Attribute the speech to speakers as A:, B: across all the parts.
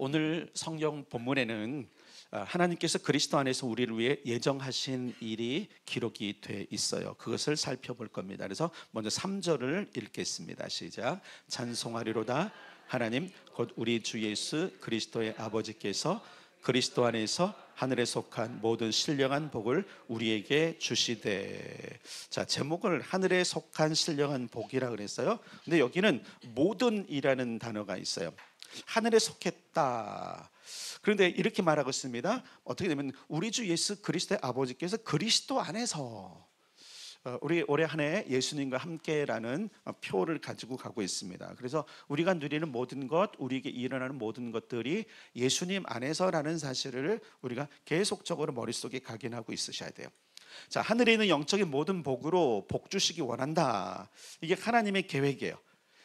A: 오늘 성경 본문에는 하나님께서 그리스도 안에서 우리를 위해 예정하신 일이 기록이 돼 있어요. 그것을 살펴볼 겁니다. 그래서 먼저 3절을 읽겠습니다. 시작. 찬송하리로다 하나님 곧 우리 주 예수 그리스도의 아버지께서 그리스도 안에서 하늘에 속한 모든 신령한 복을 우리에게 주시되. 자, 제목을 하늘에 속한 신령한 복이라 그랬어요. 근데 여기는 모든이라는 단어가 있어요. 하늘에 속했다. 그런데 이렇게 말하고 있습니다. 어떻게 되면 우리 주 예수 그리스도의 아버지께서 그리스도 안에서, 우리 올해 한 해 예수님과 함께라는 표를 가지고 가고 있습니다. 그래서 우리가 누리는 모든 것, 우리에게 일어나는 모든 것들이 예수님 안에서라는 사실을 우리가 계속적으로 머릿속에 각인하고 있으셔야 돼요. 자, 하늘에 있는 영적인 모든 복으로 복 주시기 원한다. 이게 하나님의 계획이에요.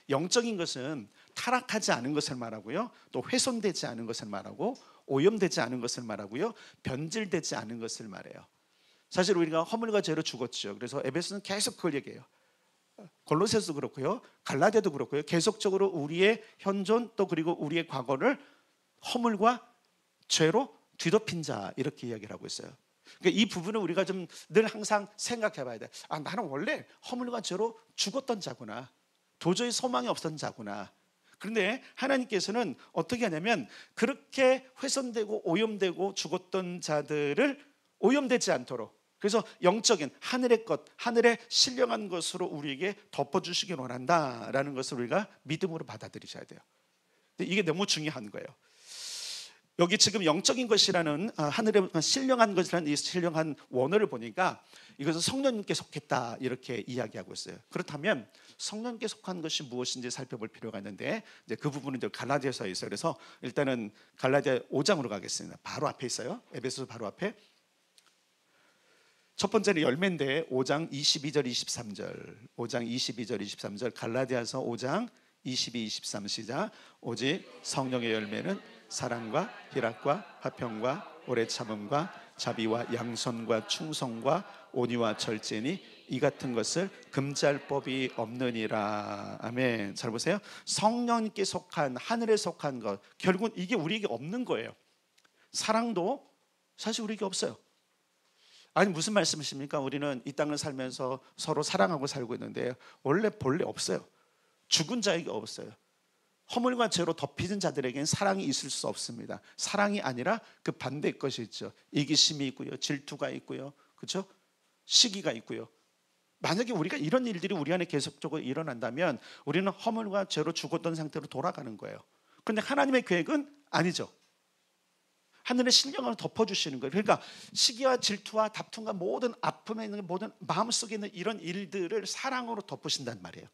A: 영적인 것은 타락하지 않은 것을 말하고요, 또 훼손되지 않은 것을 말하고, 오염되지 않은 것을 말하고요, 변질되지 않은 것을 말해요. 사실 우리가 허물과 죄로 죽었죠. 그래서 에베소는 계속 그걸 얘기해요. 골로새서도 그렇고요, 갈라디아도 그렇고요, 계속적으로 우리의 현존 또 그리고 우리의 과거를 허물과 죄로 뒤덮인 자, 이렇게 이야기를 하고 있어요. 그러니까 이 부분을 우리가 좀 늘 항상 생각해 봐야 돼. 아, 나는 원래 허물과 죄로 죽었던 자구나, 도저히 소망이 없었던 자구나. 그런데 하나님께서는 어떻게 하냐면, 그렇게 훼손되고 오염되고 죽었던 자들을 오염되지 않도록, 그래서 영적인 하늘의 것, 하늘의 신령한 것으로 우리에게 덮어주시길 원한다라는 것을 우리가 믿음으로 받아들이셔야 돼요. 이게 너무 중요한 거예요. 여기 지금 영적인 것이라는, 하늘의 신령한 것이라는 이 신령한 원어를 보니까 이것은 성령님께 속했다, 이렇게 이야기하고 있어요. 그렇다면 성령님께 속한 것이 무엇인지 살펴볼 필요가 있는데, 이제 그 부분은 이제 갈라디아서에 있어요. 그래서 일단은 갈라디아 5장으로 가겠습니다. 바로 앞에 있어요. 에베소서 바로 앞에. 첫 번째는 열매인데 5장 22절 23절, 5장 22절 23절, 갈라디아서 5장 22, 23 시작. 오직 성령의 열매는 사랑과 희락과 화평과 오래 참음과 자비와 양선과 충성과 온유와 절제니 이 같은 것을 금지할 법이 없느니라. 아멘. 잘 보세요. 성령님께 속한, 하늘에 속한 것, 결국은 이게 우리에게 없는 거예요. 사랑도 사실 우리에게 없어요. 아니, 무슨 말씀이십니까? 우리는 이 땅을 살면서 서로 사랑하고 살고 있는데 원래 본래 없어요. 죽은 자에게 없어요. 허물과 죄로 덮이는 자들에게는 사랑이 있을 수 없습니다. 사랑이 아니라 그 반대의 것이 있죠. 이기심이 있고요, 질투가 있고요, 그렇죠? 시기가 있고요. 만약에 우리가 이런 일들이 우리 안에 계속적으로 일어난다면 우리는 허물과 죄로 죽었던 상태로 돌아가는 거예요. 그런데 하나님의 계획은 아니죠. 하늘의 신령을 덮어주시는 거예요. 그러니까 시기와 질투와 다툼과 모든 아픔에 있는 모든 마음속에 있는 이런 일들을 사랑으로 덮으신단 말이에요.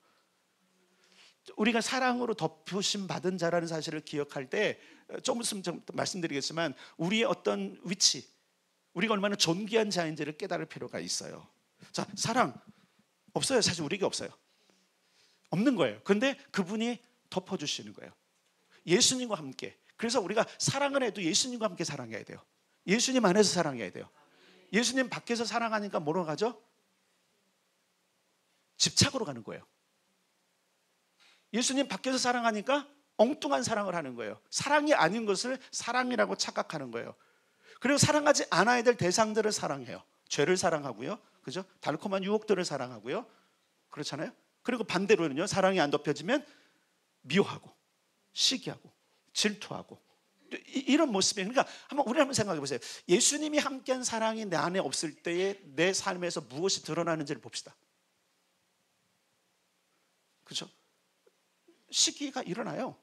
A: 우리가 사랑으로 덮으심 받은 자라는 사실을 기억할 때, 조금 있으면 좀 말씀드리겠지만 우리의 어떤 위치, 우리가 얼마나 존귀한 자인지를 깨달을 필요가 있어요. 자, 사랑 없어요. 사실 우리에게 없어요. 없는 거예요. 그런데 그분이 덮어주시는 거예요. 예수님과 함께. 그래서 우리가 사랑을 해도 예수님과 함께 사랑해야 돼요. 예수님 안에서 사랑해야 돼요. 예수님 밖에서 사랑하니까 뭐로 가죠? 집착으로 가는 거예요. 예수님 밖에서 사랑하니까 엉뚱한 사랑을 하는 거예요. 사랑이 아닌 것을 사랑이라고 착각하는 거예요. 그리고 사랑하지 않아야 될 대상들을 사랑해요. 죄를 사랑하고요, 그죠? 달콤한 유혹들을 사랑하고요, 그렇잖아요. 그리고 반대로는요, 사랑이 안 덮여지면 미워하고 시기하고 질투하고 이런 모습이에요. 그러니까 우리 한번 생각해 보세요. 예수님이 함께한 사랑이 내 안에 없을 때에 내 삶에서 무엇이 드러나는지를 봅시다. 그렇죠? 시기가 일어나요.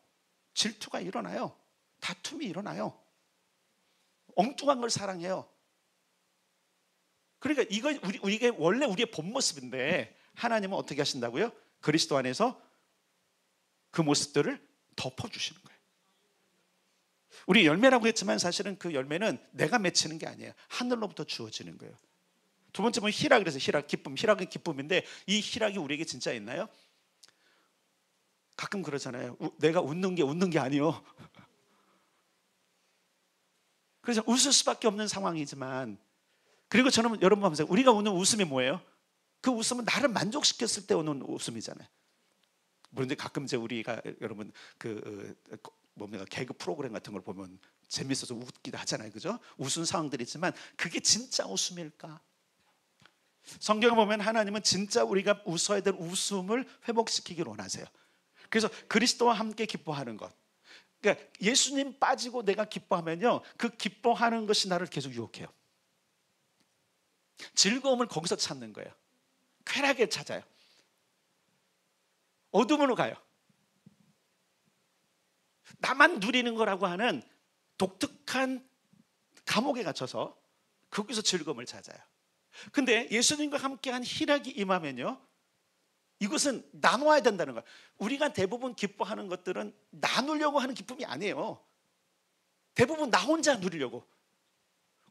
A: 질투가 일어나요. 다툼이 일어나요. 엉뚱한 걸 사랑해요. 그러니까 이거 이게 원래 우리의 본 모습인데 하나님은 어떻게 하신다고요? 그리스도 안에서 그 모습들을 덮어주시는 거예요. 우리 열매라고 했지만 사실은 그 열매는 내가 맺히는 게 아니에요. 하늘로부터 주어지는 거예요. 두 번째 보면 희락, 그래서 희락, 기쁨. 희락은 기쁨인데 이 희락이 우리에게 진짜 있나요? 가끔 그러잖아요. 내가 웃는 게 아니요. 그래서 웃을 수밖에 없는 상황이지만, 그리고 저는 여러분 보세요. 우리가 웃는 웃음이 뭐예요? 그 웃음은 나를 만족시켰을 때 오는 웃음이잖아요. 그런데 가끔 이제 우리가 여러분 뭡니까 개그 프로그램 같은 걸 보면 재밌어서 웃기도 하잖아요, 그죠? 웃은 상황들이 있지만 그게 진짜 웃음일까? 성경을 보면 하나님은 진짜 우리가 웃어야 될 웃음을 회복시키기를 원하세요. 그래서 그리스도와 함께 기뻐하는 것, 그러니까 예수님 빠지고 내가 기뻐하면요, 그 기뻐하는 것이 나를 계속 유혹해요. 즐거움을 거기서 찾는 거예요. 쾌락에 찾아요. 어둠으로 가요. 나만 누리는 거라고 하는 독특한 감옥에 갇혀서 거기서 즐거움을 찾아요. 근데 예수님과 함께한 희락이 임하면요, 이것은 나눠야 된다는 거예요. 우리가 대부분 기뻐하는 것들은 나누려고 하는 기쁨이 아니에요. 대부분 나 혼자 누리려고.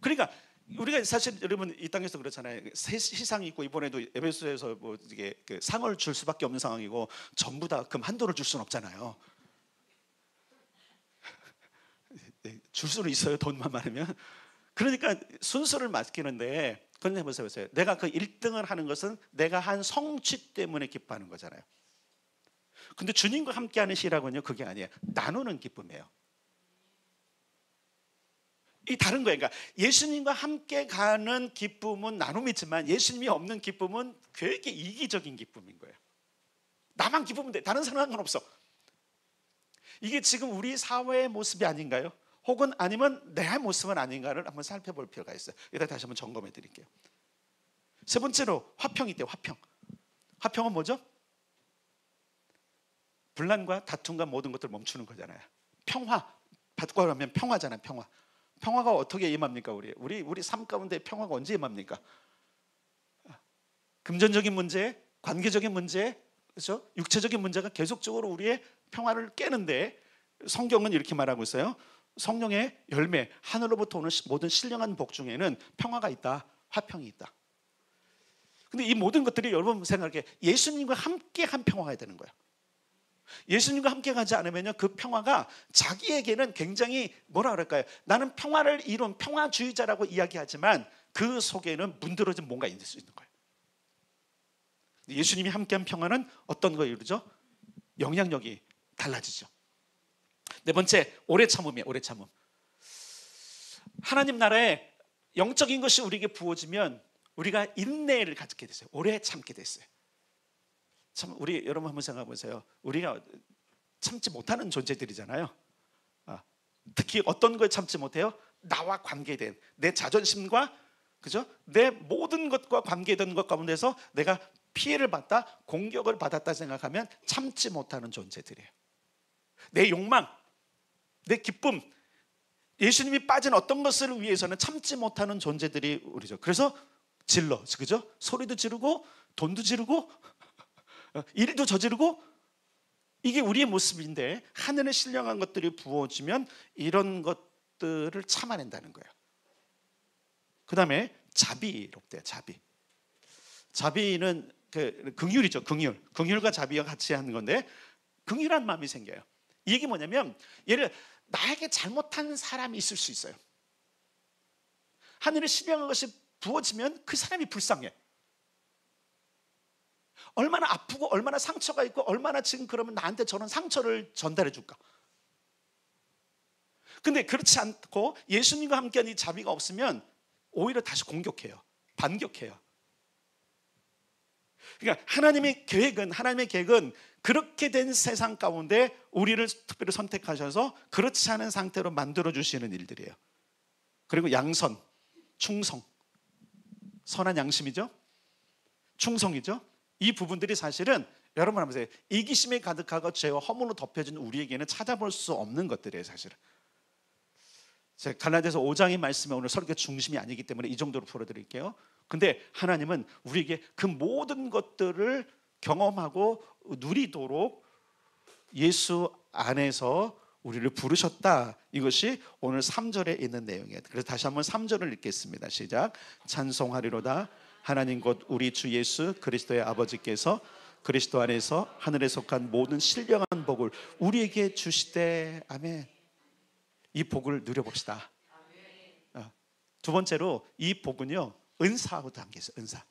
A: 그러니까 우리가 사실 여러분 이 땅에서 그렇잖아요. 시상이 있고 이번에도 에베소에서 뭐 이게 그 상을 줄 수밖에 없는 상황이고 전부 다 금 한도를 줄 수는 없잖아요. 줄 수는 있어요, 돈만 많으면. 그러니까 순서를 맡기는데, 그런 해보세요. 내가 그 1등을 하는 것은 내가 한 성취 때문에 기뻐하는 거잖아요. 근데 주님과 함께하는 시라고는요, 그게 아니에요. 나누는 기쁨이에요. 이 다른 거예요. 그러니까 예수님과 함께 가는 기쁨은 나눔이지만 예수님이 없는 기쁨은 되게 이기적인 기쁨인 거예요. 나만 기쁘면 돼. 다른 사람은 상관없어. 이게 지금 우리 사회의 모습이 아닌가요? 혹은 아니면 내 모습은 아닌가를 한번 살펴볼 필요가 있어요. 이따 다시 한번 점검해 드릴게요. 세 번째로 화평이 있대요. 화평. 화평은 뭐죠? 분란과 다툼과 모든 것들을 멈추는 거잖아요. 평화. 바꿔 하면 평화잖아요. 평화. 평화가 어떻게 임합니까? 우리 삶 가운데 평화가 언제 임합니까? 금전적인 문제, 관계적인 문제, 그렇죠? 육체적인 문제가 계속적으로 우리의 평화를 깨는데, 성경은 이렇게 말하고 있어요. 성령의 열매, 하늘로부터 오는 모든 신령한 복 중에는 평화가 있다, 화평이 있다. 근데 이 모든 것들이 여러분 생각해, 예수님과 함께 한 평화가 되는 거예요. 예수님과 함께 가지 않으면요, 그 평화가 자기에게는 굉장히 뭐라 그럴까요? 나는 평화를 이룬 평화주의자라고 이야기하지만 그 속에는 문드러진 뭔가 있을 수 있는 거예요. 예수님이 함께한 평화는 어떤 걸 이루죠? 영향력이 달라지죠. 네 번째, 오래 참음이에요. 오래 참음. 하나님 나라에 영적인 것이 우리에게 부어지면 우리가 인내를 갖게 됐어요. 오래 참게 됐어요. 참, 우리 여러분 한번 생각해 보세요. 우리가 참지 못하는 존재들이잖아요. 특히 어떤 걸 참지 못해요? 나와 관계된 내 자존심과, 그죠? 내 모든 것과 관계된 것 가운데서 내가 피해를 받다, 공격을 받았다 생각하면 참지 못하는 존재들이에요. 내 욕망, 내 기쁨, 예수님이 빠진 어떤 것을 위해서는 참지 못하는 존재들이 우리죠. 그래서 질러, 그죠? 소리도 지르고 돈도 지르고 일도 저지르고, 이게 우리의 모습인데 하늘의 신령한 것들이 부어지면 이런 것들을 참아낸다는 거예요. 그 다음에 자비롭대요. 자비는 그 긍휼이죠. 긍휼과 자비가 같이 하는 건데 긍휼한 마음이 생겨요. 이게 뭐냐면, 예를 들어 나에게 잘못한 사람이 있을 수 있어요. 하늘의 신령한 것이 부어지면 그 사람이 불쌍해. 얼마나 아프고 얼마나 상처가 있고 얼마나 지금 그러면 나한테 저런 상처를 전달해 줄까? 근데 그렇지 않고 예수님과 함께한 이 자비가 없으면 오히려 다시 공격해요. 반격해요. 그러니까 하나님의 계획은 그렇게 된 세상 가운데 우리를 특별히 선택하셔서 그렇지 않은 상태로 만들어 주시는 일들이에요. 그리고 양선, 충성, 선한 양심이죠. 충성이죠. 이 부분들이 사실은 여러분 한번 보세요. 이기심에 가득하고 죄와 허물로 덮여진 우리에게는 찾아볼 수 없는 것들이에요. 사실은 제가 갈라디아서 5장의 말씀이 오늘 설교 중심이 아니기 때문에 이 정도로 풀어드릴게요. 근데 하나님은 우리에게 그 모든 것들을 경험하고 누리도록 예수 안에서 우리를 부르셨다. 이것이 오늘 3절에 있는 내용이에요. 그래서 다시 한번 3절을 읽겠습니다. 시작. 찬송하리로다. 하나님 곧 우리 주 예수 그리스도의 아버지께서 그리스도 안에서 하늘에 속한 모든 신령한 복을 우리에게 주시되. 아멘. 이 복을 누려봅시다. 두 번째로 이 복은요, 은사하고 담겨 있어요.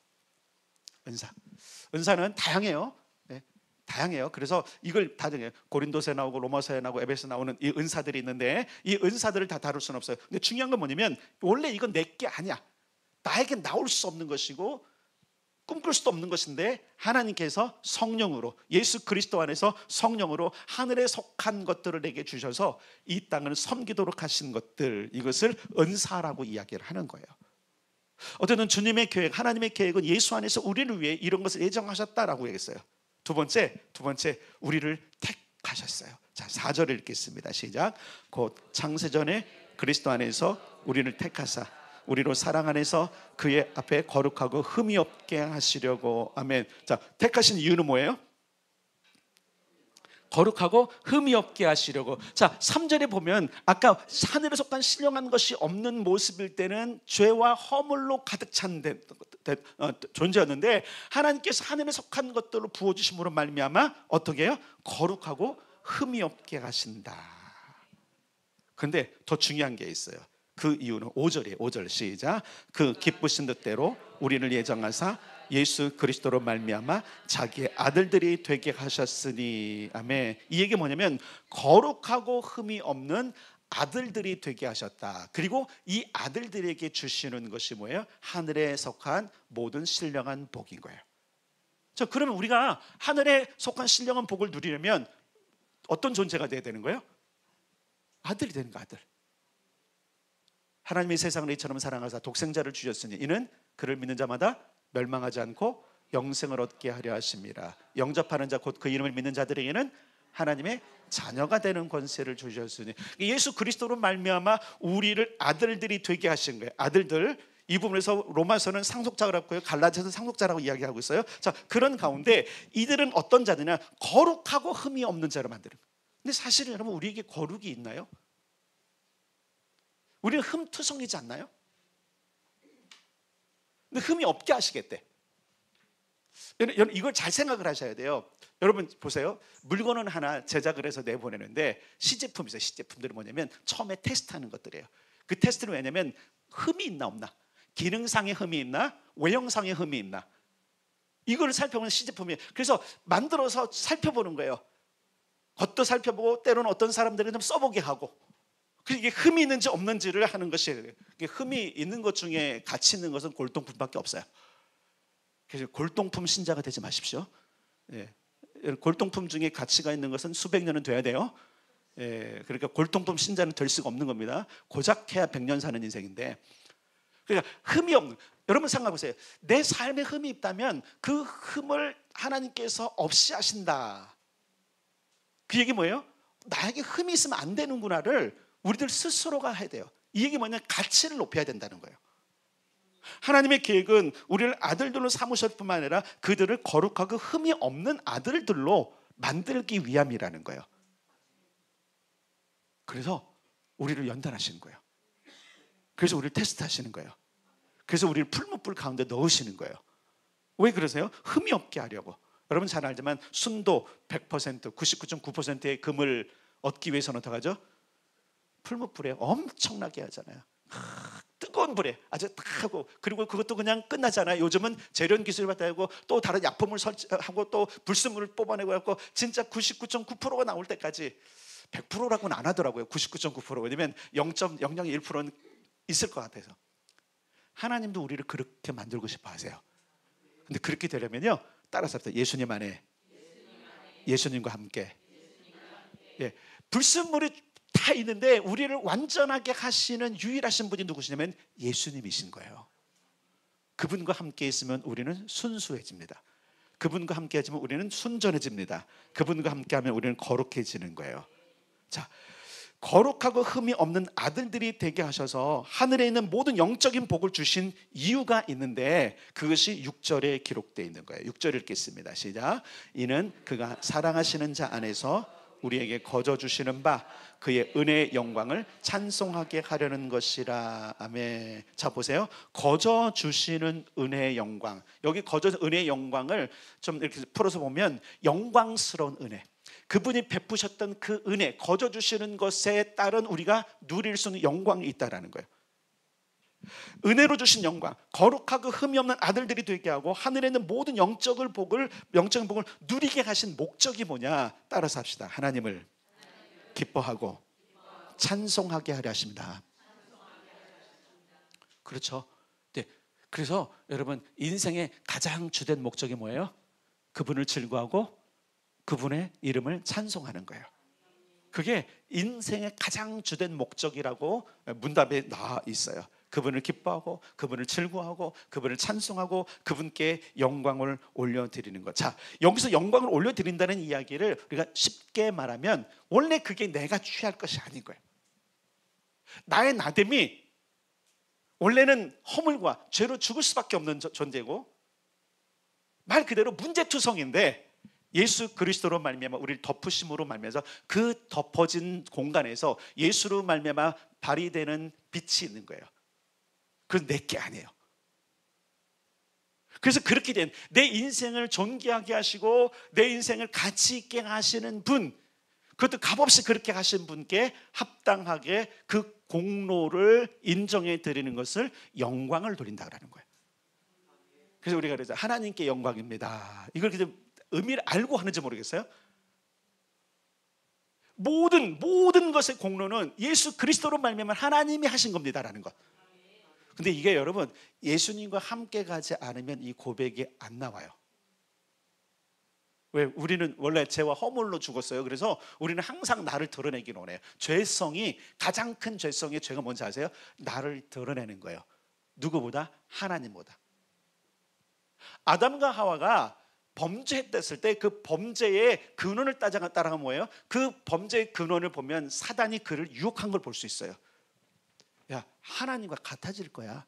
A: 은사는 다양해요. 네. 다양해요. 그래서 이걸 다 정해요. 고린도서에 나오고 로마서에 나오고 에베소에 나오는 이 은사들이 있는데 이 은사들을 다 다룰 수는 없어요. 근데 중요한 건 뭐냐면 원래 이건 내 게 아니야. 나에게 나올 수 없는 것이고 꿈꿀 수도 없는 것인데 하나님께서 성령으로, 예수 그리스도 안에서 성령으로 하늘에 속한 것들을 내게 주셔서 이 땅을 섬기도록 하신 것들, 이것을 은사라고 이야기를 하는 거예요. 어쨌든 주님의 계획, 하나님의 계획은 예수 안에서 우리를 위해 이런 것을 예정하셨다라고 얘기했어요. 두 번째, 우리를 택하셨어요. 자, 4절을 읽겠습니다. 시작. 곧 창세전에 그리스도 안에서 우리를 택하사 우리로 사랑 안에서 그의 앞에 거룩하고 흠이 없게 하시려고. 아멘. 자, 택하신 이유는 뭐예요? 거룩하고 흠이 없게 하시려고. 자, 3절에 보면 아까 하늘에 속한 신령한 것이 없는 모습일 때는 죄와 허물로 가득 찬 존재였는데 하나님께서 하늘에 속한 것들로 부어주심으로 말미암아 어떻게 해요? 거룩하고 흠이 없게 하신다. 그런데 더 중요한 게 있어요. 그 이유는 5절이에요. 5절 시작. 그 기쁘신 뜻대로 우리를 예정하사 예수 그리스도로 말미암아 자기의 아들들이 되게 하셨으니. 아멘. 이 얘기 뭐냐면 거룩하고 흠이 없는 아들들이 되게 하셨다. 그리고 이 아들들에게 주시는 것이 뭐예요? 하늘에 속한 모든 신령한 복인 거예요. 자, 그러면 우리가 하늘에 속한 신령한 복을 누리려면 어떤 존재가 돼야 되는 거예요? 아들이 되는 거, 아들. 하나님이 세상을 이처럼 사랑하사 독생자를 주셨으니 이는 그를 믿는 자마다 멸망하지 않고 영생을 얻게 하려 하심이라. 영접하는 자 곧 그 이름을 믿는 자들에게는 하나님의 자녀가 되는 권세를 주셨으니. 예수 그리스도로 말미암아 우리를 아들들이 되게 하신 거예요. 아들들. 이 부분에서 로마서는 상속자라고 했고요, 갈라디아서는 상속자라고 이야기하고 있어요. 자, 그런 가운데 이들은 어떤 자들이냐? 거룩하고 흠이 없는 자로 만드는 거예요. 근데 사실은 여러분, 우리에게 거룩이 있나요? 우리는 흠투성이지 않나요? 근데 흠이 없게 하시겠대. 여러분, 이걸 잘 생각을 하셔야 돼요. 여러분 보세요. 물건은 하나 제작을 해서 내보내는데 시제품이 있어요. 시제품들은 뭐냐면 처음에 테스트하는 것들이에요. 그 테스트는 왜냐면 흠이 있나 없나, 기능상의 흠이 있나, 외형상의 흠이 있나, 이걸 살펴보는 시제품이에요. 그래서 만들어서 살펴보는 거예요. 겉도 살펴보고 때로는 어떤 사람들은 좀 써보게 하고, 이게 흠이 있는지 없는지를 하는 것이에요. 흠이 있는 것 중에 가치 있는 것은 골동품밖에 없어요. 그래서 골동품 신자가 되지 마십시오. 예. 골동품 중에 가치가 있는 것은 수백 년은 돼야 돼요. 예. 그러니까 골동품 신자는 될 수가 없는 겁니다. 고작 해야 100년 사는 인생인데, 그러니까 흠이 없는, 여러분 생각해 보세요. 내 삶에 흠이 있다면 그 흠을 하나님께서 없이 하신다. 그 얘기 뭐예요? 나에게 흠이 있으면 안 되는구나를 우리들 스스로가 해야 돼요. 이 얘기 뭐냐면 가치를 높여야 된다는 거예요. 하나님의 계획은 우리를 아들들로 삼으셨을 뿐만 아니라 그들을 거룩하고 흠이 없는 아들들로 만들기 위함이라는 거예요. 그래서 우리를 연단하시는 거예요. 그래서 우리를 테스트하시는 거예요. 그래서 우리를 풀무불 가운데 넣으시는 거예요. 왜 그러세요? 흠이 없게 하려고. 여러분 잘 알지만 순도 100%, 99.9%의 금을 얻기 위해서는 어떻게 하죠? 풀무불에 엄청나게 하잖아요. 뜨거운 불에 아주 딱 하고, 그리고 그것도 그냥 끝나잖아요. 요즘은 재련 기술을 받아고 또 다른 약품을 설치하고 또 불순물을 뽑아내고 해서 진짜 99.9%가 나올 때까지, 100%라고는 안 하더라고요. 99.9%. 왜냐면 0.001%는 있을 것 같아서. 하나님도 우리를 그렇게 만들고 싶어 하세요. 근데 그렇게 되려면요, 따라서 예수님 안에, 예수님과 함께. 예, 불순물이 다 있는데 우리를 완전하게 하시는 유일하신 분이 누구시냐면 예수님이신 거예요. 그분과 함께 있으면 우리는 순수해집니다. 그분과 함께 하지만 우리는 순전해집니다. 그분과 함께 하면 우리는 거룩해지는 거예요. 자, 거룩하고 흠이 없는 아들들이 되게 하셔서 하늘에 있는 모든 영적인 복을 주신 이유가 있는데, 그것이 6절에 기록되어 있는 거예요. 6절 읽겠습니다. 시작. 이는 그가 사랑하시는 자 안에서 우리에게 거저 주시는 바 그의 은혜의 영광을 찬송하게 하려는 것이라. 아멘. 자 보세요. 거저 주시는 은혜의 영광. 여기 거저 은혜의 영광을 좀 이렇게 풀어서 보면 영광스러운 은혜, 그분이 베푸셨던 그 은혜, 거저 주시는 것에 따른 우리가 누릴 수 있는 영광이 있다라는 거예요. 은혜로 주신 영광, 거룩하고 흠이 없는 아들들이 되게 하고 하늘에 있는 모든 영적인 복을 누리게 하신 목적이 뭐냐? 따라서 합시다. 하나님을 기뻐하고 찬송하게 하려 하십니다. 그렇죠. 네. 그래서 여러분, 인생의 가장 주된 목적이 뭐예요? 그분을 즐거워하고 그분의 이름을 찬송하는 거예요. 그게 인생의 가장 주된 목적이라고 문답에 나와 있어요. 그분을 기뻐하고 그분을 즐거워하고 그분을 찬송하고 그분께 영광을 올려드리는 것. 자, 여기서 영광을 올려드린다는 이야기를 우리가 쉽게 말하면 원래 그게 내가 취할 것이 아닌 거예요. 나의 나됨이 원래는 허물과 죄로 죽을 수밖에 없는 존재고 말 그대로 문제투성인데 예수 그리스도로 말미암아 우리를 덮으심으로 말미암아서 그 덮어진 공간에서 예수로 말미암아 발휘되는 빛이 있는 거예요. 그건 내게 아니에요. 그래서 그렇게 된 내 인생을 존귀하게 하시고 내 인생을 가치 있게 하시는 분, 그것도 값없이 그렇게 하신 분께 합당하게 그 공로를 인정해 드리는 것을 영광을 돌린다라는 거예요. 그래서 우리가 그러죠. 하나님께 영광입니다. 이걸 그냥 의미를 알고 하는지 모르겠어요. 모든 것의 공로는 예수 그리스도로 말미암아 하나님이 하신 겁니다라는 것. 근데 이게 여러분, 예수님과 함께 가지 않으면 이 고백이 안 나와요. 왜? 우리는 원래 죄와 허물로 죽었어요. 그래서 우리는 항상 나를 드러내기를 원해요. 죄성이, 가장 큰 죄성의 죄가 뭔지 아세요? 나를 드러내는 거예요. 누구보다? 하나님보다. 아담과 하와가 범죄했을 때 그 범죄의 근원을 따라가면 뭐예요? 그 범죄의 근원을 보면 사단이 그를 유혹한 걸 볼 수 있어요. 야, 하나님과 같아질 거야.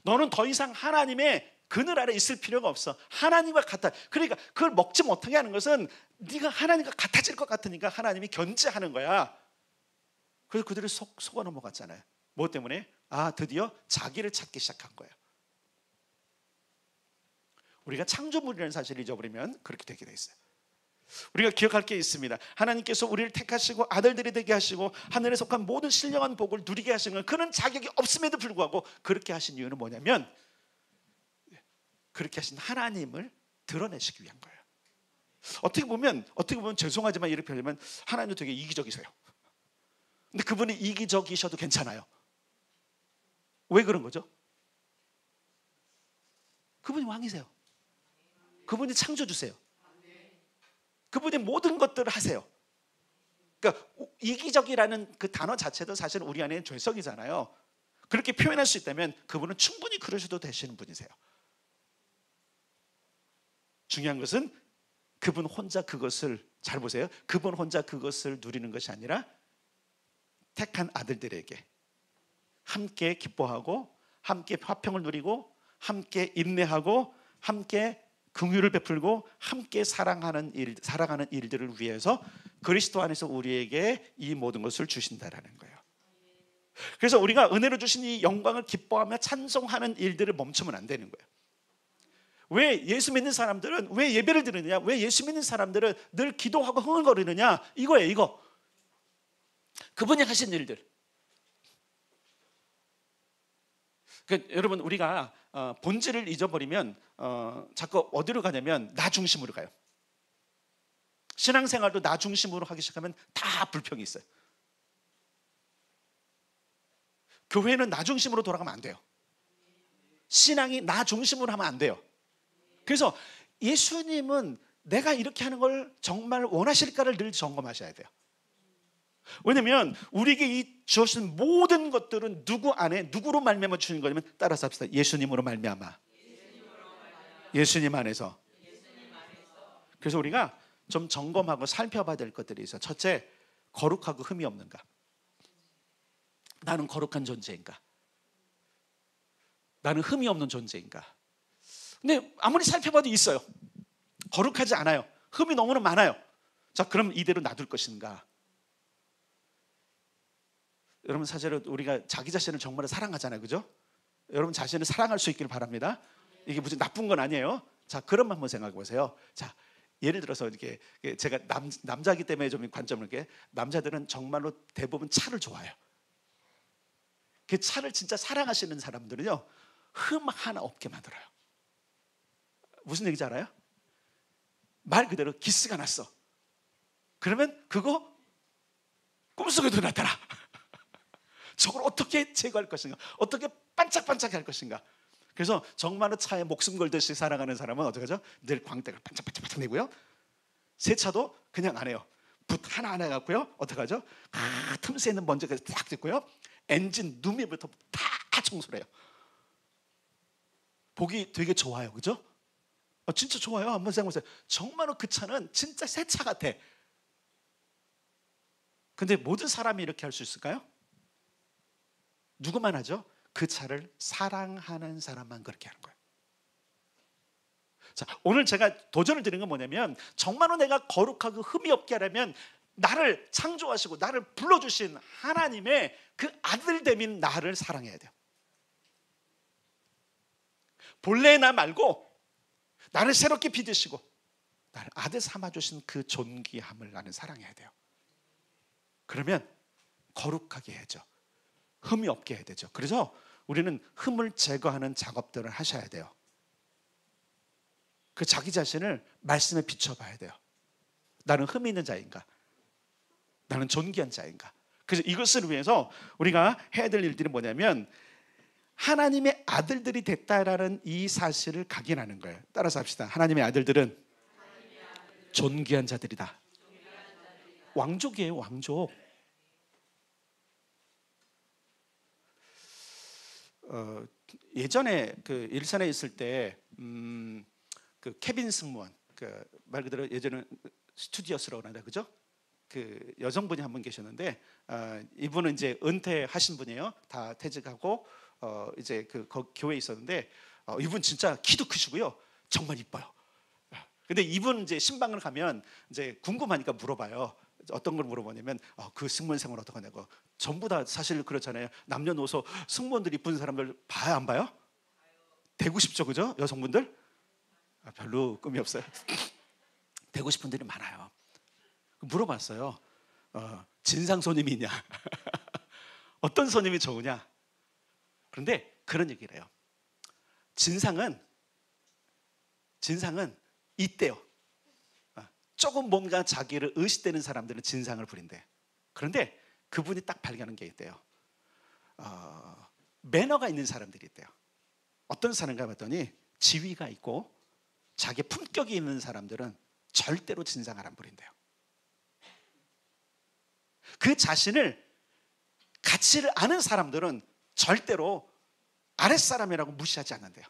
A: 너는 더 이상 하나님의 그늘 아래 있을 필요가 없어. 하나님과 같아. 그러니까 그걸 먹지 못하게 하는 것은 네가 하나님과 같아질 것 같으니까 하나님이 견제하는 거야. 그래서 그들이 속아 넘어갔잖아요. 뭐 때문에? 드디어 자기를 찾기 시작한 거예요. 우리가 창조물이라는 사실을 잊어버리면 그렇게 되게 돼 있어요. 우리가 기억할 게 있습니다. 하나님께서 우리를 택하시고 아들들이 되게 하시고 하늘에 속한 모든 신령한 복을 누리게 하시는 건 그런 자격이 없음에도 불구하고 그렇게 하신 이유는 뭐냐면 그렇게 하신 하나님을 드러내시기 위한 거예요. 어떻게 보면 죄송하지만 이렇게 표현하면 하나님도 되게 이기적이세요. 근데 그분이 이기적이셔도 괜찮아요. 왜 그런 거죠? 그분이 왕이세요. 그분이 창조주세요. 그분이 모든 것들을 하세요. 그러니까 이기적이라는 그 단어 자체도 사실 우리 안에는 죄성이잖아요. 그렇게 표현할 수 있다면 그분은 충분히 그러셔도 되시는 분이세요. 중요한 것은 그분 혼자 그것을, 잘 보세요, 그분 혼자 그것을 누리는 것이 아니라 택한 아들들에게 함께 기뻐하고 함께 화평을 누리고 함께 인내하고 함께 긍휼을 베풀고 함께 사랑하는 일들을 위해서 그리스도 안에서 우리에게 이 모든 것을 주신다라는 거예요. 그래서 우리가 은혜로 주신 이 영광을 기뻐하며 찬송하는 일들을 멈추면 안 되는 거예요. 왜 예수 믿는 사람들은 왜 예배를 드리느냐? 왜 예수 믿는 사람들은 늘 기도하고 흥얼거리느냐? 이거예요, 이거. 그분이 하신 일들. 그러니까 여러분, 우리가 본질을 잊어버리면 자꾸 어디로 가냐면 나 중심으로 가요. 신앙생활도 나 중심으로 하기 시작하면 다 불평이 있어요. 교회는 나 중심으로 돌아가면 안 돼요. 신앙이 나 중심으로 하면 안 돼요. 그래서 예수님은 내가 이렇게 하는 걸 정말 원하실까를 늘 점검하셔야 돼요. 왜냐하면 우리에게 이 주신 모든 것들은 누구 안에 누구로 말미암아 주신 거냐면, 따라서 합시다. 예수님으로 말미암아. 예수님 안에서. 그래서 우리가 좀 점검하고 살펴봐야 될 것들이 있어요. 첫째, 거룩하고 흠이 없는가? 나는 거룩한 존재인가? 나는 흠이 없는 존재인가? 근데 아무리 살펴봐도 있어요. 거룩하지 않아요. 흠이 너무나 많아요. 자, 그럼 이대로 놔둘 것인가? 여러분, 사실은 우리가 자기 자신을 정말 사랑하잖아요, 그죠? 여러분 자신을 사랑할 수 있기를 바랍니다. 이게 무슨 나쁜 건 아니에요. 자, 그런 한번 생각해 보세요. 자, 예를 들어서 이렇게 제가 남자이기 때문에 좀 관점을 이렇게, 남자들은 정말로 대부분 차를 좋아해요. 그 차를 진짜 사랑하시는 사람들은요, 흠 하나 없게 만들어요. 무슨 얘기인지 알아요? 말 그대로 기스가 났어. 그러면 그거 꿈속에도 나타나. 저걸 어떻게 제거할 것인가, 어떻게 반짝반짝 할 것인가. 그래서 정말로 차에 목숨 걸듯이 살아가는 사람은 어떻게 하죠? 늘 광택을 반짝반짝 내고요, 세차도 그냥 안 해요. 붓 하나하나 해갖고요, 어떻게 하죠? 틈새 있는 먼지가 딱 듣고요, 엔진 누미부터 다 청소를 해요. 보기 되게 좋아요, 그죠? 진짜 좋아요. 한번 생각해보세요. 정말로 그 차는 진짜 새 차 같아. 근데 모든 사람이 이렇게 할 수 있을까요? 누구만 하죠? 그 차를 사랑하는 사람만 그렇게 하는 거예요. 자, 오늘 제가 도전을 드리는 건 뭐냐면, 정말로 내가 거룩하고 흠이 없게 하려면 나를 창조하시고 나를 불러주신 하나님의 그 아들됨인 나를 사랑해야 돼요. 본래의 나 말고 나를 새롭게 빚으시고 나를 아들 삼아주신 그 존귀함을 나는 사랑해야 돼요. 그러면 거룩하게 해야죠. 흠이 없게 해야 되죠. 그래서 우리는 흠을 제거하는 작업들을 하셔야 돼요. 그 자기 자신을 말씀에 비춰봐야 돼요. 나는 흠이 있는 자인가? 나는 존귀한 자인가? 그래서 이것을 위해서 우리가 해야 될 일들이 뭐냐면, 하나님의 아들들이 됐다라는 이 사실을 각인하는 거예요. 따라서 합시다. 하나님의 아들들은 존귀한 자들이다. 왕족이에요, 왕족. 예전에 그 일산에 있을 때 그 케빈 승무원, 그 말 그대로 예전에 스튜디오스라고 하는데, 그죠? 그 여성분이 한 분 계셨는데, 이분은 이제 은퇴하신 분이에요. 다 퇴직하고 이제 그 교회에 있었는데, 이분 진짜 키도 크시고요, 정말 이뻐요. 근데 이분 이제 신방을 가면 이제 궁금하니까 물어봐요. 어떤 걸 물어보냐면, 그 승무원 생활 어떡하냐고. 전부 다 사실 그렇잖아요. 남녀노소 승무원들 이쁜 사람들 봐야 안 봐요? 되고 싶죠, 그죠? 여성분들 별로 꿈이 없어요. 되고 싶은 분들이 많아요. 물어봤어요. 진상 손님이 있냐? 어떤 손님이 좋으냐? 그런데 그런 얘기를 해요. 진상은 있대요. 조금 뭔가 자기를 의식되는 사람들은 진상을 부린대. 그런데 그분이 딱 발견한 게 있대요. 매너가 있는 사람들이 있대요. 어떤 사람인가 봤더니, 지위가 있고 자기 품격이 있는 사람들은 절대로 진상을 안 부린대요. 그 자신을 가치를 아는 사람들은 절대로 아랫사람이라고 무시하지 않는데요.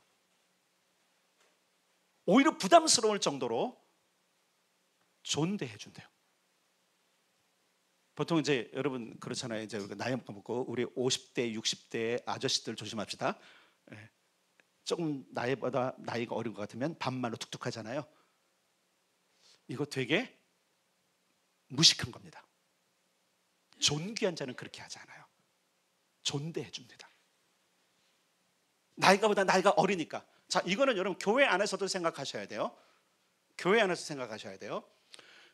A: 오히려 부담스러울 정도로 존대해 준대요. 보통 이제 여러분 그렇잖아요. 이제 우리가 나이 먹고 우리 50대, 60대 아저씨들 조심합시다. 조금 나이보다 나이가 어린 것 같으면 반말로 툭툭 하잖아요. 이거 되게 무식한 겁니다. 존귀한 자는 그렇게 하지 않아요. 존대해 줍니다. 나이가 어리니까. 자, 이거는 여러분 교회 안에서도 생각하셔야 돼요. 교회 안에서 생각하셔야 돼요.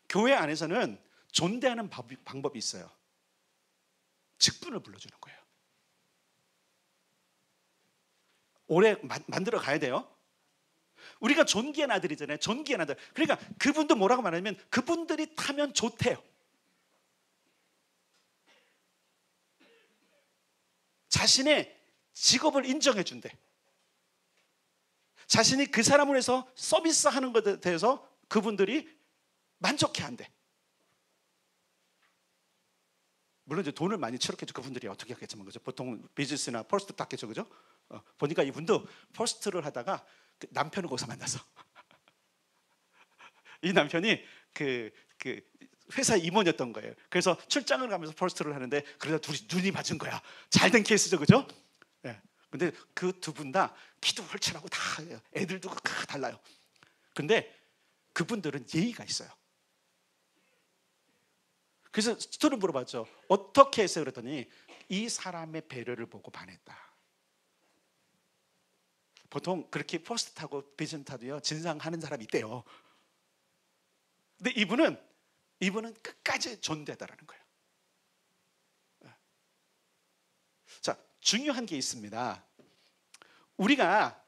A: 교회 안에서는 존대하는 방법이 있어요. 직분을 불러주는 거예요. 오래 만들어 가야 돼요. 우리가 존귀한 아들이잖아요. 존귀한 아들. 그러니까 그분도 뭐라고 말하냐면, 그분들이 타면 좋대요. 자신의 직업을 인정해 준대. 자신이 그 사람을 위해서 서비스하는 것에 대해서 그분들이 만족해 한대. 물론 이제 돈을 많이 치렀겠죠. 그분들이 어떻게 하겠지만, 그죠? 보통 비즈니스나 퍼스트 받겠죠, 그죠? 보니까 이분도 퍼스트를 하다가 그 남편을 거기서 만나서 이 남편이 그 회사 임원이었던 거예요. 그래서 출장을 가면서 퍼스트를 하는데, 그러다 둘이 눈이 맞은 거야. 잘된 케이스죠, 그죠? 예. 근데 그 두 분 다 키도 헐칠하고 다 애들도 다 달라요. 근데 그분들은 예의가 있어요. 그래서 스토리 물어봤죠. 어떻게 했어요? 그랬더니 이 사람의 배려를 보고 반했다. 보통 그렇게 퍼스트 타고 비즈니스 타도요, 진상하는 사람이 있대요. 근데 이분은 끝까지 존대하다라는 거예요. 자, 중요한 게 있습니다. 우리가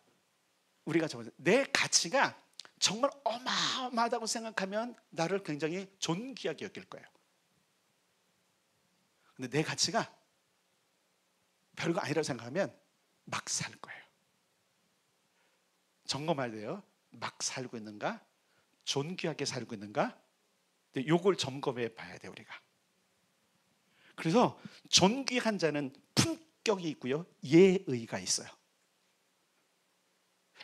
A: 내 가치가 정말 어마어마하다고 생각하면 나를 굉장히 존귀하게 여길 거예요. 근데 내 가치가 별거 아니라고 생각하면 막 살 거예요. 점검해야 돼요. 막 살고 있는가? 존귀하게 살고 있는가? 근데 요걸 점검해 봐야 돼요, 우리가. 그래서 존귀한 자는 품격이 있고요, 예의가 있어요.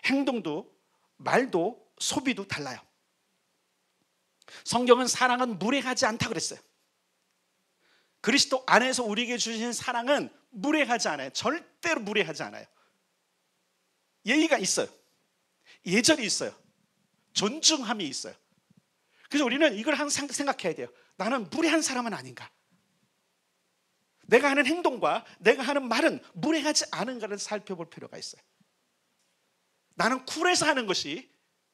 A: 행동도 말도 소비도 달라요. 성경은 사랑은 무례하지 않다 그랬어요. 그리스도 안에서 우리에게 주신 사랑은 무례하지 않아요. 절대로 무례하지 않아요. 예의가 있어요. 예절이 있어요. 존중함이 있어요. 그래서 우리는 이걸 항상 생각해야 돼요. 나는 무례한 사람은 아닌가? 내가 하는 행동과 내가 하는 말은 무례하지 않은가를 살펴볼 필요가 있어요. 나는 쿨해서 하는 것이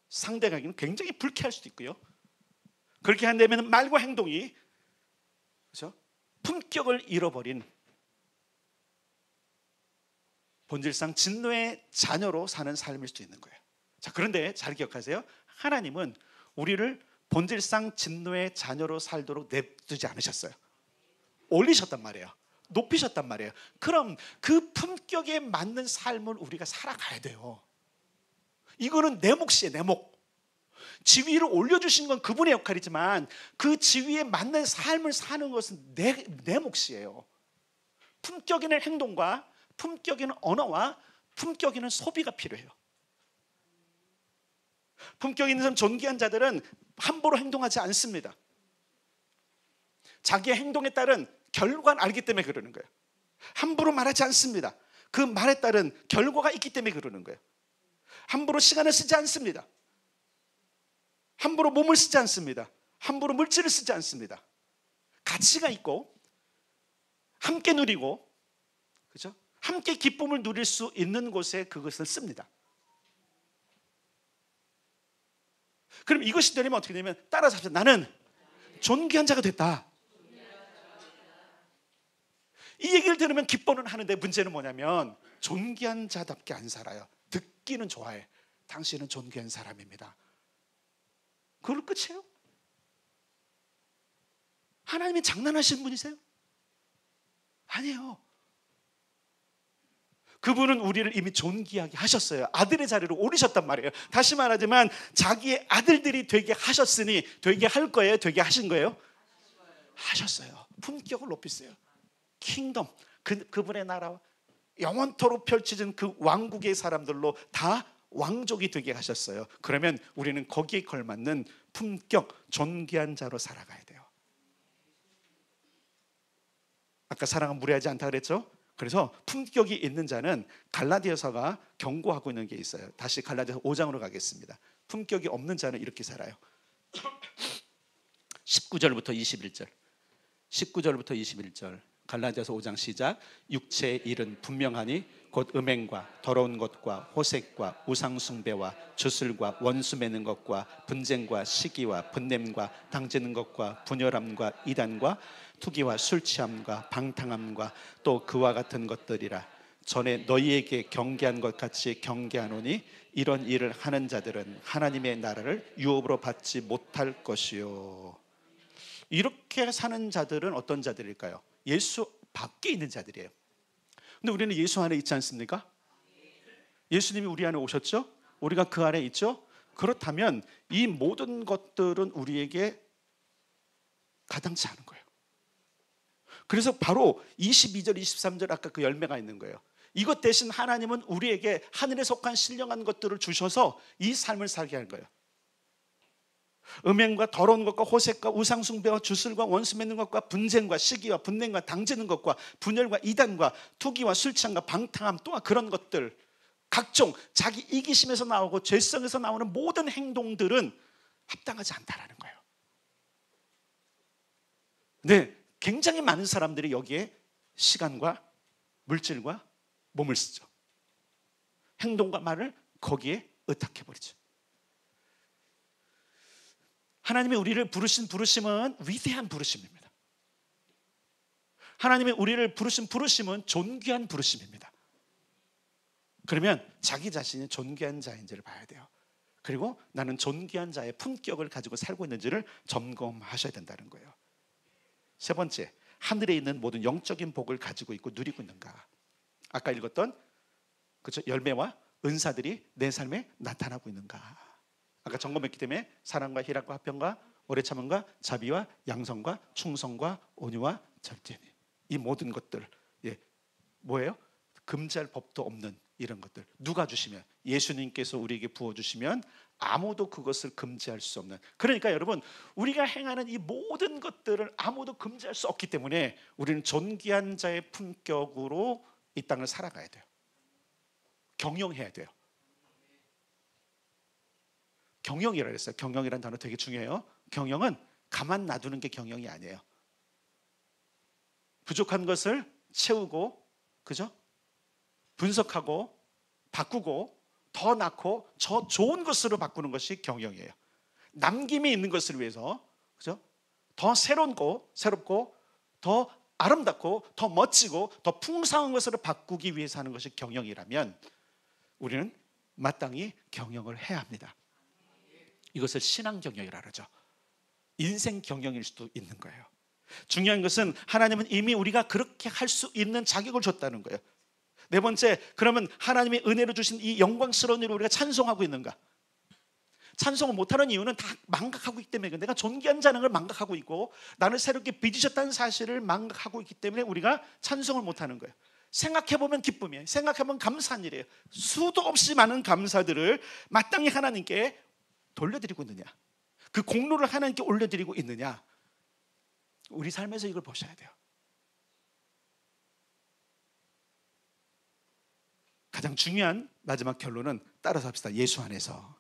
A: 상대에게는 굉장히 불쾌할 수도 있고요. 그렇게 한다면 말과 행동이, 그렇죠? 품격을 잃어버린 본질상 진노의 자녀로 사는 삶일 수도 있는 거예요. 자, 그런데 잘 기억하세요. 하나님은 우리를 본질상 진노의 자녀로 살도록 냅두지 않으셨어요. 올리셨단 말이에요. 높이셨단 말이에요. 그럼 그 품격에 맞는 삶을 우리가 살아가야 돼요. 이거는 내 몫이에요, 내 몫. 지위를 올려주신 건 그분의 역할이지만 그 지위에 맞는 삶을 사는 것은 내 몫이에요. 품격 있는 행동과 품격 있는 언어와 품격 있는 소비가 필요해요. 품격 있는 존귀한 자들은 함부로 행동하지 않습니다. 자기의 행동에 따른 결과를 알기 때문에 그러는 거예요. 함부로 말하지 않습니다. 그 말에 따른 결과가 있기 때문에 그러는 거예요. 함부로 시간을 쓰지 않습니다. 함부로 몸을 쓰지 않습니다. 함부로 물질을 쓰지 않습니다. 가치가 있고 함께 누리고, 그렇죠? 함께 기쁨을 누릴 수 있는 곳에 그것을 씁니다. 그럼 이것이 되려면 어떻게 되냐면 따라서 합시다. 나는 존귀한 자가 됐다. 이 얘기를 들으면 기뻐는 하는데 문제는 뭐냐면 존귀한 자답게 안 살아요. 듣기는 좋아해. 당신은 존귀한 사람입니다. 그걸로 끝이에요? 하나님이 장난하시는 분이세요? 아니에요. 그분은 우리를 이미 존귀하게 하셨어요. 아들의 자리로 오르셨단 말이에요. 다시 말하지만 자기의 아들들이 되게 하셨으니 되게 할 거예요? 되게 하신 거예요? 하셨어요. 품격을 높이세요. 킹덤, 그분의 나라와 영원토록 펼쳐진 그 왕국의 사람들로 다 왕족이 되게 하셨어요. 그러면 우리는 거기에 걸맞는 품격, 존귀한 자로 살아가야 돼요. 아까 사랑은 무례하지 않다 그랬죠? 그래서 품격이 있는 자는 갈라디아서가 경고하고 있는 게 있어요. 다시 갈라디아서 5장으로 가겠습니다. 품격이 없는 자는 이렇게 살아요. 19절부터 21절 19절부터 21절 갈라디아서 5장 시작. 육체의 일은 분명하니 곧 음행과 더러운 것과 호색과 우상숭배와 주술과 원수 맺는 것과 분쟁과 시기와 분냄과 당지는 것과 분열함과 이단과 투기와 술취함과 방탕함과 또 그와 같은 것들이라. 전에 너희에게 경계한 것 같이 경계하노니 이런 일을 하는 자들은 하나님의 나라를 유업으로 받지 못할 것이요. 이렇게 사는 자들은 어떤 자들일까요? 예수 밖에 있는 자들이에요. 근데 우리는 예수 안에 있지 않습니까? 예수님이 우리 안에 오셨죠? 우리가 그 안에 있죠? 그렇다면 이 모든 것들은 우리에게 가당치 않은 거예요. 그래서 바로 22절, 23절 아까 그 열매가 있는 거예요. 이것 대신 하나님은 우리에게 하늘에 속한 신령한 것들을 주셔서 이 삶을 살게 할 거예요. 음행과 더러운 것과 호색과 우상숭배와 주술과 원수 맺는 것과 분쟁과 시기와 분냄과 당지는 것과 분열과 이단과 투기와 술취함과 방탕함 또한 그런 것들, 각종 자기 이기심에서 나오고 죄성에서 나오는 모든 행동들은 합당하지 않다라는 거예요. 네, 굉장히 많은 사람들이 여기에 시간과 물질과 몸을 쓰죠. 행동과 말을 거기에 의탁해버리죠. 하나님이 우리를 부르신 부르심은 위대한 부르심입니다. 하나님이 우리를 부르신 부르심은 존귀한 부르심입니다. 그러면 자기 자신이 존귀한 자인지를 봐야 돼요. 그리고 나는 존귀한 자의 품격을 가지고 살고 있는지를 점검하셔야 된다는 거예요. 세 번째, 하늘에 있는 모든 영적인 복을 가지고 있고 누리고 있는가. 아까 읽었던 그렇죠? 열매와 은사들이 내 삶에 나타나고 있는가. 아까 점검했기 때문에 사랑과 희락과 화평과 오래 참음과 자비와 양성과 충성과 온유와 절제니, 이 모든 것들 뭐예요? 금지할 법도 없는 이런 것들. 누가 주시면, 예수님께서 우리에게 부어주시면 아무도 그것을 금지할 수 없는. 그러니까 여러분, 우리가 행하는 이 모든 것들을 아무도 금지할 수 없기 때문에 우리는 존귀한 자의 품격으로 이 땅을 살아가야 돼요. 경영해야 돼요. 경영이라고 했어요. 경영이라는 단어 되게 중요해요. 경영은 가만 놔두는 게 경영이 아니에요. 부족한 것을 채우고, 그죠? 분석하고 바꾸고 더 낳고 더 좋은 것으로 바꾸는 것이 경영이에요. 남김이 있는 것을 위해서, 그죠? 더 새롭고 더 아름답고 더 멋지고 더 풍성한 것으로 바꾸기 위해서 하는 것이 경영이라면 우리는 마땅히 경영을 해야 합니다. 이것을 신앙 경영이라고 하죠. 인생 경영일 수도 있는 거예요. 중요한 것은 하나님은 이미 우리가 그렇게 할 수 있는 자격을 줬다는 거예요. 네 번째, 그러면 하나님의 은혜로 주신 이 영광스러운 일을 우리가 찬송하고 있는가? 찬송을 못하는 이유는 다 망각하고 있기 때문에, 내가 존귀한 자는 걸 망각하고 있고 나를 새롭게 빚으셨다는 사실을 망각하고 있기 때문에 우리가 찬송을 못하는 거예요. 생각해보면 기쁨이에요. 생각해보면 감사한 일이에요. 수도 없이 많은 감사들을 마땅히 하나님께 돌려드리고 있느냐, 그 공로를 하나님께 올려드리고 있느냐, 우리 삶에서 이걸 보셔야 돼요. 가장 중요한 마지막 결론은 따라서 합시다. 예수 안에서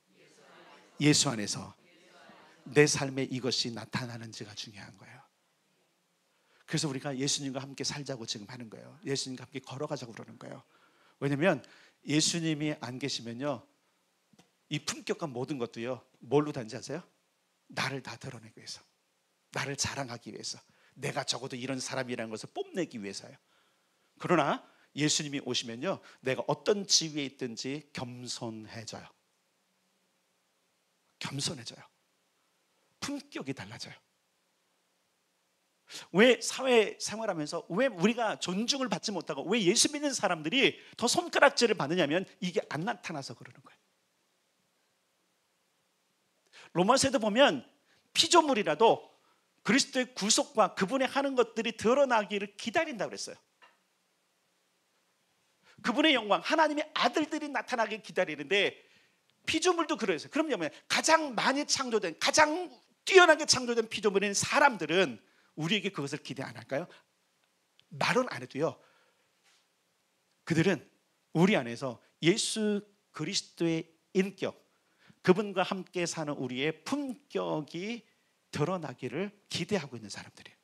A: 내 삶에 이것이 나타나는지가 중요한 거예요. 그래서 우리가 예수님과 함께 살자고 지금 하는 거예요. 예수님과 함께 걸어가자고 그러는 거예요. 왜냐하면 예수님이 안 계시면요, 이 품격과 모든 것도요, 뭘로 단지 아세요? 나를 다 드러내기 위해서, 나를 자랑하기 위해서, 내가 적어도 이런 사람이라는 것을 뽐내기 위해서요. 그러나 예수님이 오시면요, 내가 어떤 지위에 있든지 겸손해져요. 품격이 달라져요. 왜 사회 생활하면서 왜 우리가 존중을 받지 못하고 왜 예수 믿는 사람들이 더 손가락질을 받느냐면 이게 안 나타나서 그러는 거예요. 로마서에도 보면 피조물이라도 그리스도의 구속과 그분의 하는 것들이 드러나기를 기다린다고 그랬어요. 그분의 영광, 하나님의 아들들이 나타나길 기다리는데 피조물도 그러세요. 그럼요, 가장 많이 창조된, 가장 뛰어나게 창조된 피조물인 사람들은 우리에게 그것을 기대 안 할까요? 말은 안 해도요, 그들은 우리 안에서 예수 그리스도의 인격, 그분과 함께 사는 우리의 품격이 드러나기를 기대하고 있는 사람들이에요.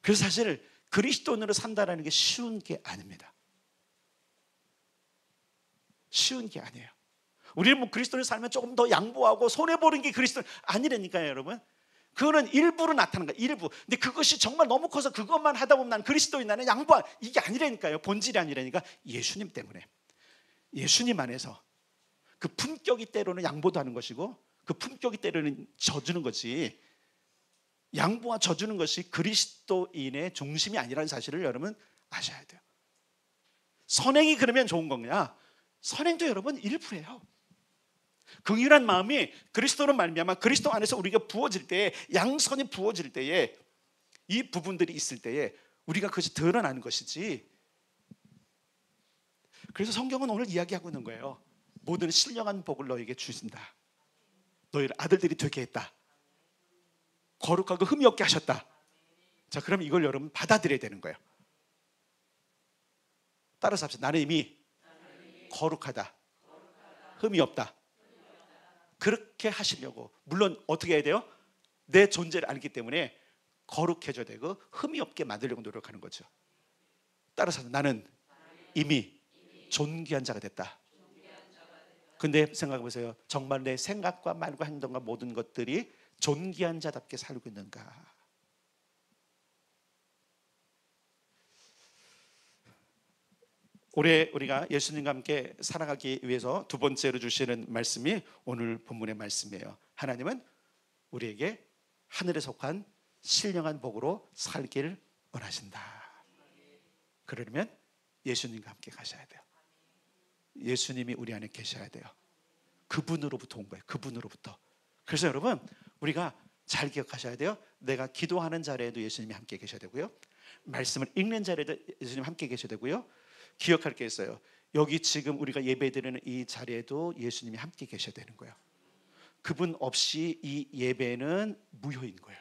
A: 그래서 사실 그리스도인으로 산다라는 게 쉬운 게 아닙니다. 쉬운 게 아니에요. 우리는 뭐 그리스도인으로 살면 조금 더 양보하고 손해보는 게 그리스도인 아니라니까요, 여러분. 그거는 일부로 나타나는 거예요, 일부. 근데 그것이 정말 너무 커서 그것만 하다 보면 난 그리스도인, 나는 양보, 이게 아니라니까요. 본질이 아니라니까. 예수님 때문에, 예수님 안에서 그 품격이 때로는 양보도 하는 것이고 그 품격이 때로는 져주는 거지, 양보와 져주는 것이 그리스도인의 중심이 아니라는 사실을 여러분 아셔야 돼요. 선행이 그러면 좋은 거냐? 선행도 여러분 일부예요. 긍휼한 마음이 그리스도로 말미암아 그리스도 안에서 우리가 부어질 때에, 양선이 부어질 때에, 이 부분들이 있을 때에 우리가 그것이 드러나는 것이지. 그래서 성경은 오늘 이야기하고 있는 거예요. 모든 신령한 복을 너에게 주신다. 너희를 아들들이 되게 했다. 거룩하고 흠이 없게 하셨다. 자, 그럼 이걸 여러분 받아들여야 되는 거예요. 따라서 합시다. 나는 이미 거룩하다, 흠이 없다. 그렇게 하시려고, 물론 어떻게 해야 돼요? 내 존재를 알기 때문에 거룩해져야 되고 흠이 없게 만들려고 노력하는 거죠. 따라서 나는 이미 존귀한 자가 됐다. 근데 생각해 보세요. 정말 내 생각과 말과 행동과 모든 것들이 존귀한 자답게 살고 있는가? 올해 우리가 예수님과 함께 살아가기 위해서 두 번째로 주시는 말씀이 오늘 본문의 말씀이에요. 하나님은 우리에게 하늘에 속한 신령한 복으로 살길 원하신다. 그러려면 예수님과 함께 가셔야 돼요. 예수님이 우리 안에 계셔야 돼요. 그분으로부터 온 거예요. 그분으로부터. 그래서 여러분, 우리가 잘 기억하셔야 돼요. 내가 기도하는 자리에도 예수님이 함께 계셔야 되고요, 말씀을 읽는 자리에도 예수님 함께 계셔야 되고요, 기억할 게 있어요. 여기 지금 우리가 예배드리는 이 자리에도 예수님이 함께 계셔야 되는 거예요. 그분 없이 이 예배는 무효인 거예요.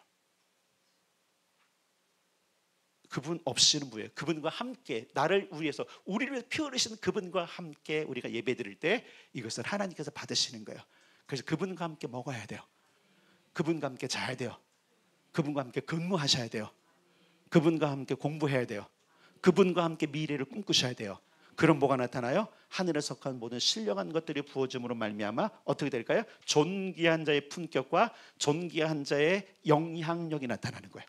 A: 그분 없이는 무효예요. 그분과 함께, 나를 위해서, 우리를 위해서 피 흘리신 그분과 함께 우리가 예배드릴 때 이것을 하나님께서 받으시는 거예요. 그래서 그분과 함께 먹어야 돼요. 그분과 함께 자야 돼요. 그분과 함께 근무하셔야 돼요. 그분과 함께 공부해야 돼요. 그분과 함께 미래를 꿈꾸셔야 돼요. 그럼 뭐가 나타나요? 하늘에 속한 모든 신령한 것들이 부어짐으로 말미암아 어떻게 될까요? 존귀한 자의 품격과 존귀한 자의 영향력이 나타나는 거예요.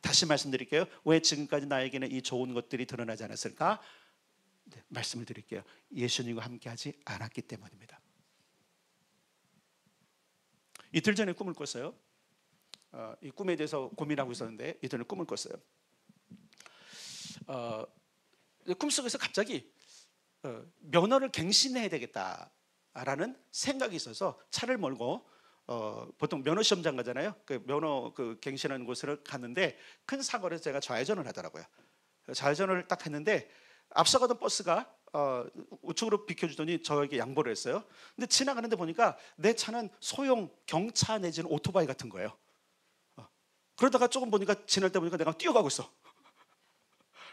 A: 다시 말씀드릴게요. 왜 지금까지 나에게는 이 좋은 것들이 드러나지 않았을까? 네, 말씀을 드릴게요. 예수님과 함께하지 않았기 때문입니다. 이틀 전에 꿈을 꿨어요. 이 꿈에 대해서 고민하고 있었는데 이틀 꿈을 꿨어요. 꿈속에서 갑자기 면허를 갱신해야 되겠다라는 생각이 있어서 차를 몰고 보통 면허 시험장 가잖아요. 그 면허 갱신하는 곳을 갔는데 큰 사고를 제가 좌회전을 하더라고요. 좌회전을 딱 했는데 앞서 가던 버스가 우측으로 비켜주더니 저에게 양보를 했어요. 근데 지나가는데 보니까 내 차는 소형 경차 내지는 오토바이 같은 거예요. 그러다가 조금 보니까 지날 때 보니까 내가 뛰어가고 있어.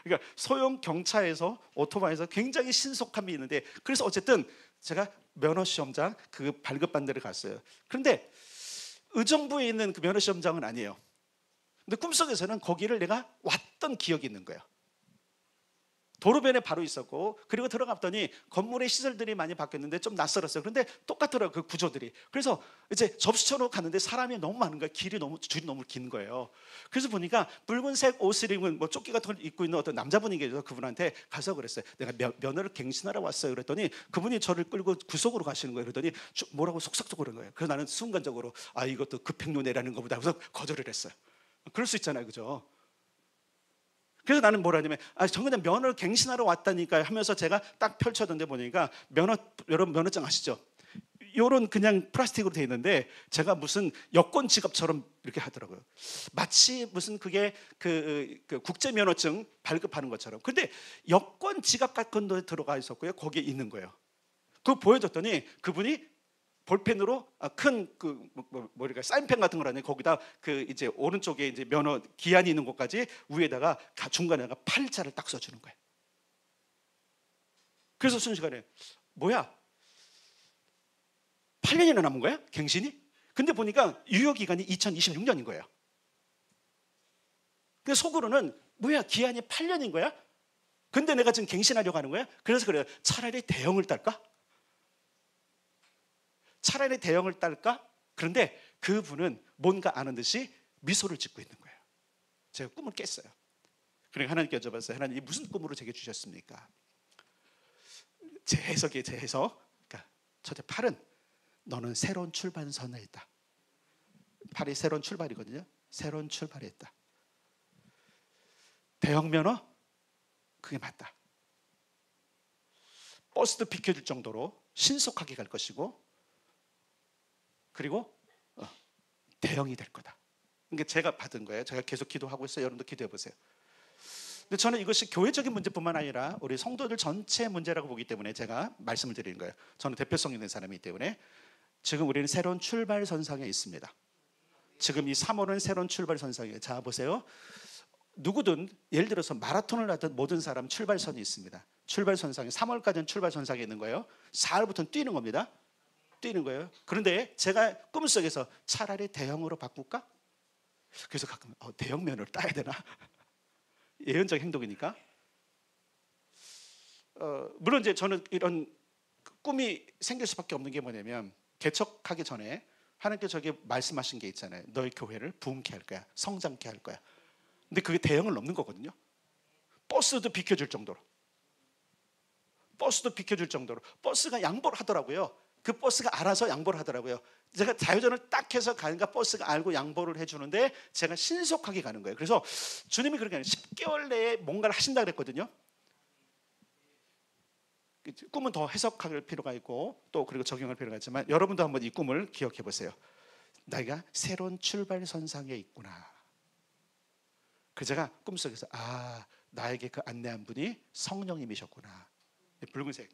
A: 그러니까 소형 경차에서 오토바이에서 굉장히 신속함이 있는데, 그래서 어쨌든 제가 면허 시험장 그 발급받는 데를 갔어요. 그런데 의정부에 있는 그 면허 시험장은 아니에요. 근데 꿈속에서는 거기를 내가 왔던 기억이 있는 거예요. 도로변에 바로 있었고, 그리고 들어갔더니 건물의 시설들이 많이 바뀌었는데 좀 낯설었어요. 그런데 똑같더라고요, 그 구조들이. 그래서 이제 접수처로 갔는데 사람이 너무 많은 거예요. 줄이 너무 긴 거예요. 그래서 보니까 붉은색 옷을 입은 조끼 같은 걸 입고 있는 어떤 남자분이 계셔서 그분한테 가서 그랬어요. 내가 면허를 갱신하러 왔어요. 그랬더니 그분이 저를 끌고 구석으로 가시는 거예요. 그랬더니 뭐라고 속삭이고 그런 거예요. 그래서 나는 순간적으로 이것도 급행로내라는 거보다 하면서 거절을 했어요. 그럴 수 있잖아요, 그죠? 그래서 나는 뭐라냐면 저 그냥 면허를 갱신하러 왔다니까 하면서 제가 딱 펼쳤는데 보니까 여러분 면허증 아시죠? 요런 그냥 플라스틱으로 돼 있는데 제가 무슨 여권 지갑처럼 이렇게 하더라고요. 마치 무슨 그게 그 국제 면허증 발급하는 것처럼. 근데 여권 지갑 같은 데 들어가 있었고요. 거기에 있는 거예요. 그거 보여줬더니 그분이 볼펜으로 큰 뭐랄까 사인펜 같은 거라네. 거기다 이제 오른쪽에 이제 면허 기한이 있는 곳까지 위에다가 중간에다가 팔자를 딱 써주는 거예요. 그래서 순식간에 뭐야? 8년이나 남은 거야? 갱신이? 근데 보니까 유효 기간이 2026년인 거예요. 근데 속으로는 뭐야? 기한이 8년인 거야? 근데 내가 지금 갱신하려고 하는 거야? 그래서 그래요. 차라리 대형을 딸까? 차라리 대형을 딸까? 그런데 그분은 뭔가 아는 듯이 미소를 짓고 있는 거예요. 제가 꿈을 깼어요. 그러니까 하나님께 여쭤봤어요. 하나님, 무슨 꿈으로 제게 주셨습니까? 제 해석. 그러니까 첫째, 팔은 너는 새로운 출발선에 있다. 팔이 새로운 출발이거든요. 새로운 출발에 있다. 대형 면허? 그게 맞다. 버스도 비켜줄 정도로 신속하게 갈 것이고, 그리고 대형이 될 거다. 그러니까 제가 받은 거예요. 제가 계속 기도하고 있어요. 여러분도 기도해 보세요. 근데 저는 이것이 교회적인 문제뿐만 아니라 우리 성도들 전체의 문제라고 보기 때문에 제가 말씀을 드리는 거예요. 저는 대표성 있는 사람이기 때문에. 지금 우리는 새로운 출발선상에 있습니다. 지금 이 3월은 새로운 출발선상이에요. 자, 보세요. 누구든 예를 들어서 마라톤을 하던 모든 사람 출발선이 있습니다. 출발선상에 3월까지는 출발선상에 있는 거예요. 4월부터는 뛰는 겁니다. 뛰는 거예요. 그런데 제가 꿈속에서 차라리 대형으로 바꿀까? 그래서 가끔 대형 면허를 따야 되나? 예언적 행동이니까. 물론 이제 저는 이런 꿈이 생길 수밖에 없는 게 뭐냐면, 개척하기 전에 하나님께서 저에게 말씀하신 게 있잖아요. 너희 교회를 부흥케 할 거야. 성장케 할 거야. 근데 그게 대형을 넘는 거거든요. 버스도 비켜줄 정도로. 버스도 비켜줄 정도로 버스가 양보를 하더라고요. 그 버스가 알아서 양보를 하더라고요. 제가 좌회전을 딱 해서 가니까 버스가 알고 양보를 해주는데 제가 신속하게 가는 거예요. 그래서 주님이 그렇게 하는 10개월 내에 뭔가를 하신다 그랬거든요. 꿈은 더 해석할 필요가 있고 또 그리고 적용할 필요가 있지만 여러분도 한번 이 꿈을 기억해 보세요. 내가 새로운 출발선상에 있구나. 그래서 제가 꿈속에서 나에게 그 안내한 분이 성령님이셨구나. 붉은색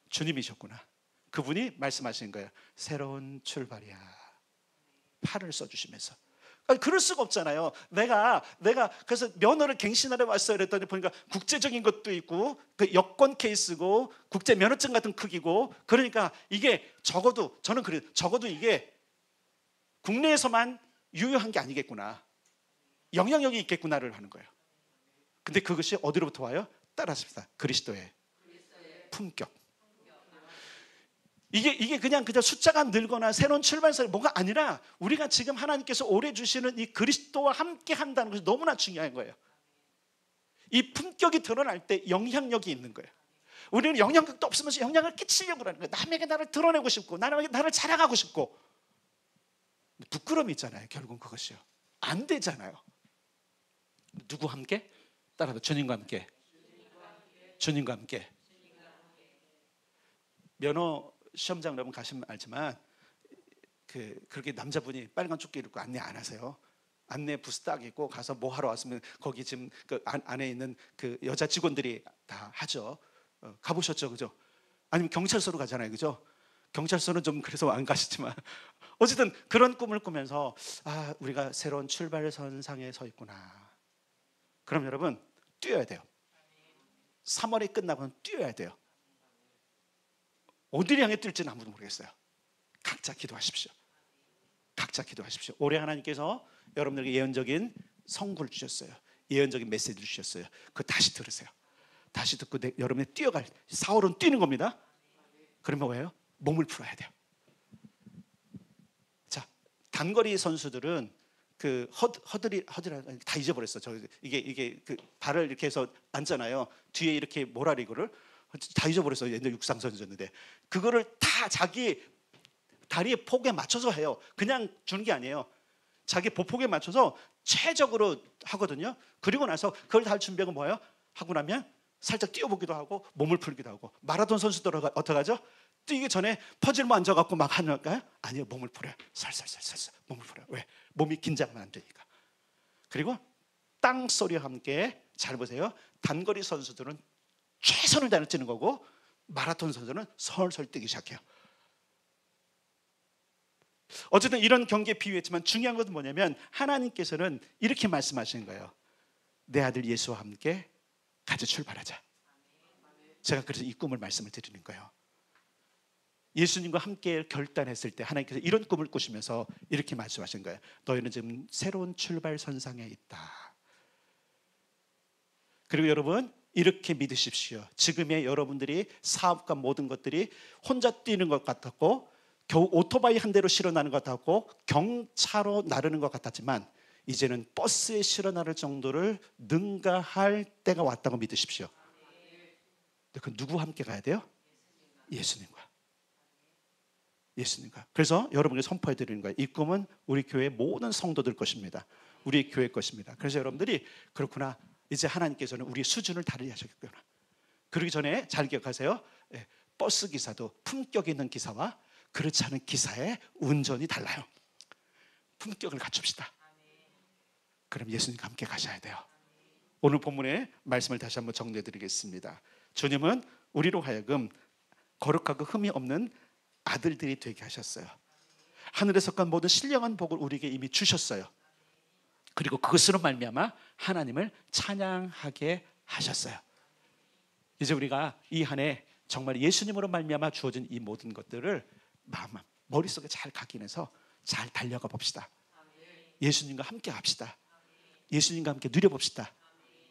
A: 주님이셨구나. 그분이 말씀하신 거예요. 새로운 출발이야. 팔을 써주시면서. 그럴 수가 없잖아요. 내가 그래서 면허를 갱신하러 왔어요 그랬더니 보니까 국제적인 것도 있고 그 여권 케이스고 국제 면허증 같은 크기고, 그러니까 이게 적어도 저는 그래요. 적어도 이게 국내에서만 유효한 게 아니겠구나, 영향력이 있겠구나를 하는 거예요. 근데 그것이 어디로부터 와요? 따라합시다. 그리스도의 품격. 이게 그냥 숫자가 늘거나 새로운 출발선이 뭐가 아니라 우리가 지금 하나님께서 오래 주시는 이 그리스도와 함께 한다는 것이 너무나 중요한 거예요. 이 품격이 드러날 때 영향력이 있는 거예요. 우리는 영향력도 없으면서 영향을 끼치려고 하는 거예요. 남에게 나를 드러내고 싶고 남에게 나를 자랑하고 싶고. 부끄러움이 있잖아요. 결국은 그것이요. 안 되잖아요. 누구 함께? 따라서 주님과 함께. 주님과 함께. 면허 시험장 여러분 가시면 알지만 그렇게 남자분이 빨간 조끼 입고 안내 안 하세요. 안내 부스 딱 입고 가서 뭐 하러 왔으면 거기 지금 그 안에 있는 그 여자 직원들이 다 하죠. 가보셨죠, 그죠? 아니면 경찰서로 가잖아요, 그죠? 경찰서는 좀 그래서 안 가시지만 어쨌든 그런 꿈을 꾸면서 우리가 새로운 출발선상에 서 있구나. 그럼 여러분 뛰어야 돼요. 3월이 끝나고는 뛰어야 돼요. 어디를 향해 뛸지는 아무도 모르겠어요. 각자 기도하십시오. 각자 기도하십시오. 올해 하나님께서 여러분들에게 예언적인 성구를 주셨어요. 예언적인 메시지를 주셨어요. 그거 다시 들으세요. 다시 듣고 여러분이 뛰어갈 4월은 뛰는 겁니다. 그러면 뭐예요? 몸을 풀어야 돼요. 자, 단거리 선수들은 그 허들이 다 잊어버렸어. 이게 그 발을 이렇게 해서 앉잖아요. 뒤에 이렇게 뭐라 이거를 다 잊어버렸어요. 옛날 육상 선수였는데 그거를 다 자기 다리의 폭에 맞춰서 해요. 그냥 주는 게 아니에요. 자기 보폭에 맞춰서 최적으로 하거든요. 그리고 나서 그걸 다 할 준비하고 뭐예요? 하고 나면 살짝 뛰어보기도 하고 몸을 풀기도 하고. 마라톤 선수들은 어떻게 하죠? 뛰기 전에 퍼즐만 앉아갖고 막 하는가요? 아니요, 몸을 풀어요. 살살 몸을 풀어요. 왜? 몸이 긴장만 안 되니까. 그리고 땅 소리와 함께 잘 보세요. 단거리 선수들은 최선을 다해 뛰는 거고 마라톤 선수는 설설 뛰기 시작해요. 어쨌든 이런 경기에 비유했지만 중요한 것은 뭐냐면 하나님께서는 이렇게 말씀하시는 거예요. 내 아들 예수와 함께 같이 출발하자. 제가 그래서 이 꿈을 말씀을 드리는 거예요. 예수님과 함께 결단했을 때 하나님께서 이런 꿈을 꾸시면서 이렇게 말씀하신 거예요. 너희는 지금 새로운 출발선상에 있다. 그리고 여러분 이렇게 믿으십시오. 지금의 여러분들이 사업과 모든 것들이 혼자 뛰는 것 같았고 겨우 오토바이 한 대로 실어 나는 것 같았고 경차로 나르는 것 같았지만 이제는 버스에 실어 나를 정도를 능가할 때가 왔다고 믿으십시오. 그 누구와 함께 가야 돼요? 예수님과. 예수님과. 그래서 여러분에게 선포해 드리는 거예요. 이 꿈은 우리 교회 모든 성도들 것입니다. 우리 교회 것입니다. 그래서 여러분들이 그렇구나. 이제 하나님께서는 우리 수준을 다르게 하셨구나. 그러기 전에 잘 기억하세요. 버스 기사도 품격 있는 기사와 그렇지 않은 기사의 운전이 달라요. 품격을 갖춥시다. 그럼 예수님과 함께 가셔야 돼요. 오늘 본문의 말씀을 다시 한번 정리해 드리겠습니다. 주님은 우리로 하여금 거룩하고 흠이 없는 아들들이 되게 하셨어요. 하늘에서 간 모든 신령한 복을 우리에게 이미 주셨어요. 그리고 그것으로 말미암아 하나님을 찬양하게 하셨어요. 이제 우리가 이 한 해 정말 예수님으로 말미암아 주어진 이 모든 것들을 머릿속에 잘 각인해서 잘 달려가 봅시다. 예수님과 함께 합시다. 예수님과 함께 누려봅시다.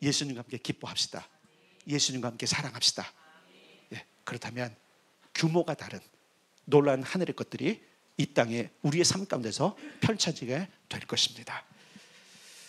A: 예수님과 함께 기뻐합시다. 예수님과 함께 사랑합시다. 그렇다면 규모가 다른 놀라운 하늘의 것들이 이 땅에 우리의 삶 가운데서 펼쳐지게 될 것입니다.